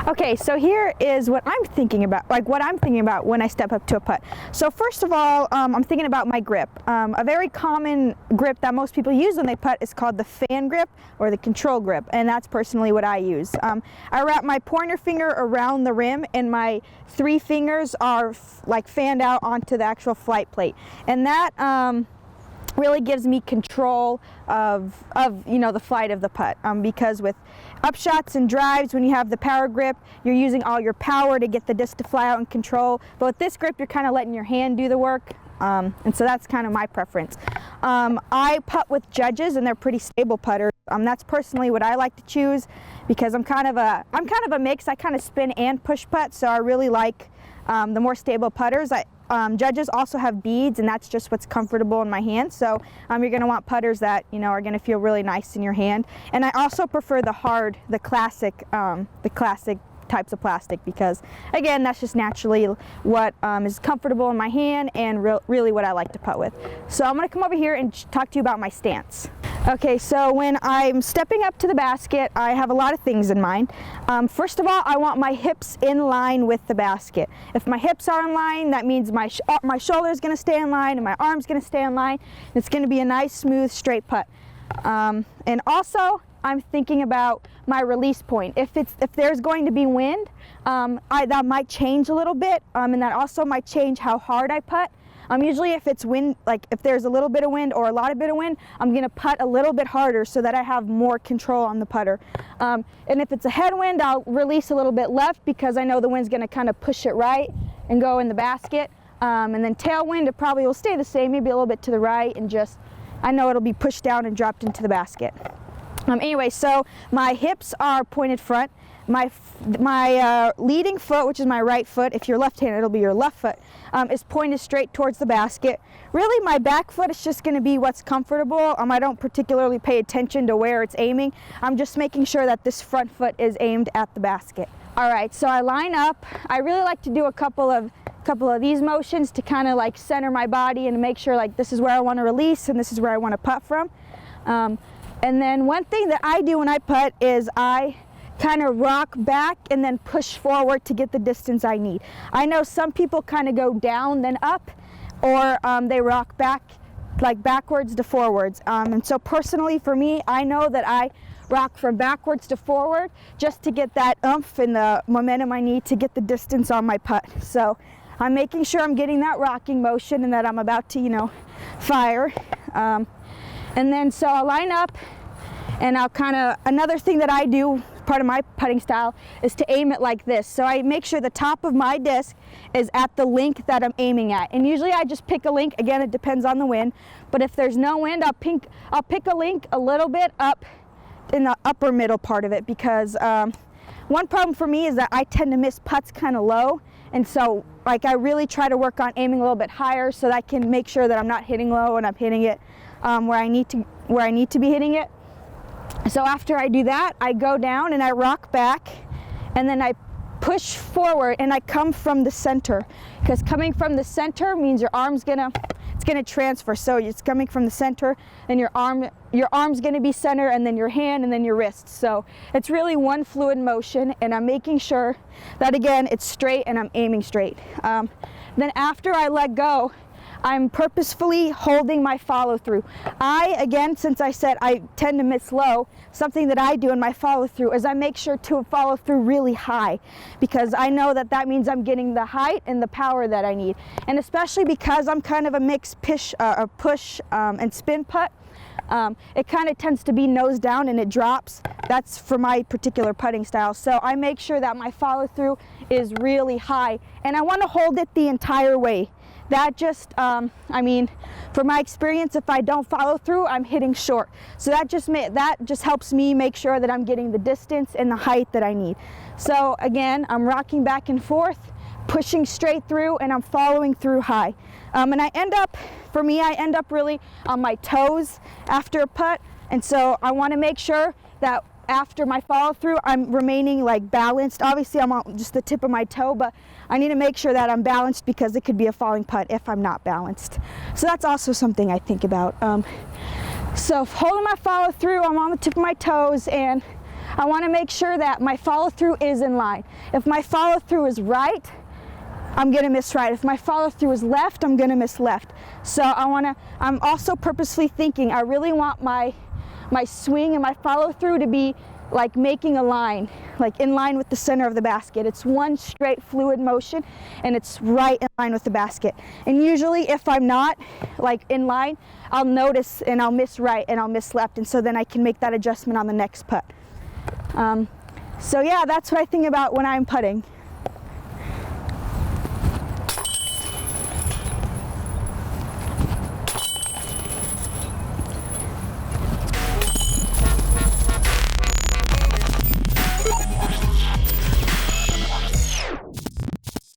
Okay, so here is what I'm thinking about, when I step up to a putt. So first of all, I'm thinking about my grip. A very common grip that most people use when they putt is called the fan grip or the control grip, and that's personally what I use. I wrap my pointer finger around the rim, and my 3 fingers are like fanned out onto the actual flight plate, and that really gives me control of the flight of the putt, because with upshots and drives, when you have the power grip, you're using all your power to get the disc to fly out and control, but with this grip you're kind of letting your hand do the work, and so that's kind of my preference. I putt with Judges, and they're pretty stable putters. That's personally what I like to choose, because I'm kind of a mix. I kind of spin and push putt, so I really like the more stable putters. Judges also have beads, and that's just what's comfortable in my hand. So you're going to want putters that are going to feel really nice in your hand. And I also prefer the classic types of plastic, because again, that's just naturally what is comfortable in my hand and really what I like to putt with. So I'm going to come over here and talk to you about my stance. Okay, so when I'm stepping up to the basket, I have a lot of things in mind. First of all, I want my hips in line with the basket. If my hips are in line, that means my shoulder is going to stay in line and my arm's going to stay in line. It's going to be a nice, smooth, straight putt. And also, I'm thinking about my release point. If there's going to be wind, that might change a little bit, and that also might change how hard I putt. Usually if it's wind, like if there's a little bit of wind or a lot of bit of wind, I'm going to putt a little bit harder so that I have more control on the putter. And if it's a headwind, I'll release a little bit left, because I know the wind's going to kind of push it right and go in the basket. And then tailwind, it probably will stay the same, maybe a little bit to the right, and I know it'll be pushed down and dropped into the basket. Anyway, so my hips are pointed front. My leading foot, which is my right foot, if you're left-handed, it'll be your left foot, is pointed straight towards the basket. Really, my back foot is just going to be what's comfortable. I don't particularly pay attention to where it's aiming. I'm just making sure that this front foot is aimed at the basket. All right, so I line up. I really like to do a couple of these motions to kind of like center my body and make sure like this is where I want to release and this is where I want to putt from. And then one thing that I do when I putt is I kind of rock back and then push forward to get the distance I need. I know some people kind of go down then up, or they rock back, like backwards to forwards. And so personally for me, I know that I rock from backwards to forward just to get that oomph and the momentum I need to get the distance on my putt. So I'm making sure I'm getting that rocking motion and that I'm about to, fire. And then so I'll line up, and I'll another thing that I do, part of my putting style, is to aim it like this. So I make sure the top of my disc is at the link that I'm aiming at. And usually I just pick a link, again, it depends on the wind, but if there's no wind, I'll pick a link a little bit up in the upper middle part of it, because one problem for me is that I tend to miss putts kind of low, and so like I really try to work on aiming a little bit higher so that I can make sure that I'm not hitting low and I'm hitting it where I need to be hitting it. So after I do that, I go down and I rock back, and then I push forward and I come from the center, because coming from the center means your arm's gonna transfer. So it's coming from the center, and your arm's gonna be center, and then your hand, and then your wrist. So it's really one fluid motion, and I'm making sure that again it's straight and I'm aiming straight. Then after I let go, I'm purposefully holding my follow through. Again, since I said I tend to miss low, something that I do in my follow through is I make sure to follow through really high, because I know that means I'm getting the height and the power that I need. And especially because I'm kind of a mixed push and spin putt, it kind of tends to be nose down and it drops. That's for my particular putting style. So I make sure that my follow through is really high, and I want to hold it the entire way. That just, for my experience, if I don't follow through, I'm hitting short. So that just helps me make sure that I'm getting the distance and the height that I need. So again, I'm rocking back and forth, pushing straight through, and I'm following through high. And I end up really on my toes after a putt. And so I want to make sure that after my follow through, I'm remaining like balanced. Obviously I'm on just the tip of my toe, but I need to make sure that I'm balanced, because it could be a falling putt if I'm not balanced. So that's also something I think about. So holding my follow through, I'm on the tip of my toes, and I want to make sure that my follow through is in line. If my follow through is right, I'm going to miss right. If my follow through is left, I'm going to miss left. So I'm also purposely thinking, I really want my swing and my follow through to be like making a line, like in line with the center of the basket. It's one straight fluid motion and it's right in line with the basket. And usually if I'm not like in line, I'll notice and I'll miss right and I'll miss left, and so then I can make that adjustment on the next putt. So yeah, that's what I think about when I'm putting.